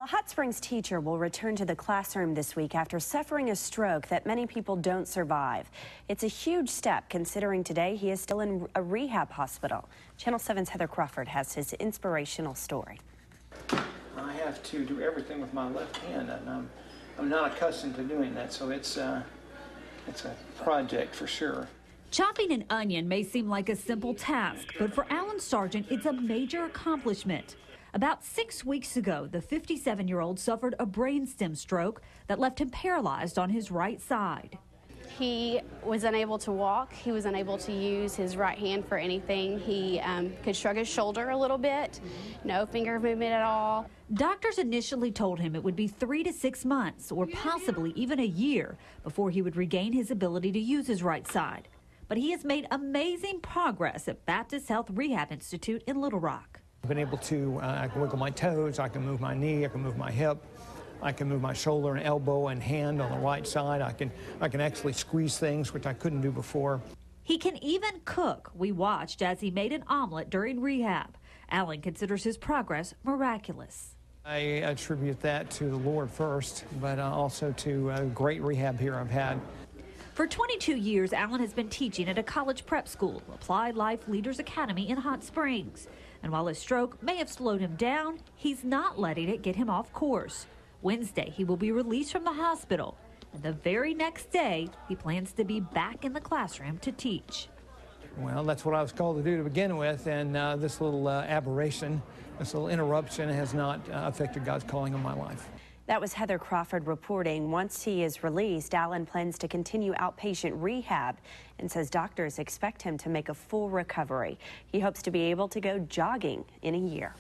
A Hot Springs teacher will return to the classroom this week after suffering a stroke that many people don't survive. It's a huge step considering today he is still in a rehab hospital. Channel 7's Heather Crawford has his inspirational story. I have to do everything with my left hand, and I'm not accustomed to doing that, so it's a project for sure. Chopping an onion may seem like a simple task, but for Alan Sargent, it's a major accomplishment. About 6 weeks ago, the 57-year-old suffered a brainstem stroke that left him paralyzed on his right side. He was unable to walk. He was unable to use his right hand for anything. He could shrug his shoulder a little bit, no finger movement at all. Doctors initially told him it would be 3 to 6 months or possibly even a year before he would regain his ability to use his right side. But he has made amazing progress at Baptist Health Rehab Institute in Little Rock. I've been able to, I can wiggle my toes, I can move my knee, I can move my hip, I can move my shoulder and elbow and hand on the right side. I can actually squeeze things, which I couldn't do before. He can even cook. We watched as he made an omelet during rehab. Alan considers his progress miraculous. I attribute that to the Lord first, but also to a great rehab here I've had. For 22 years, Alan has been teaching at a college prep school, Applied Life Leaders Academy in Hot Springs. And while his stroke may have slowed him down, he's not letting it get him off course. Wednesday, he will be released from the hospital. And the very next day, he plans to be back in the classroom to teach. Well, that's what I was called to do to begin with, and this little aberration, this little interruption has not affected God's calling on my life. That was Heather Crawford reporting. Once he is released, Alan plans to continue outpatient rehab and says doctors expect him to make a full recovery. He hopes to be able to go jogging in a year.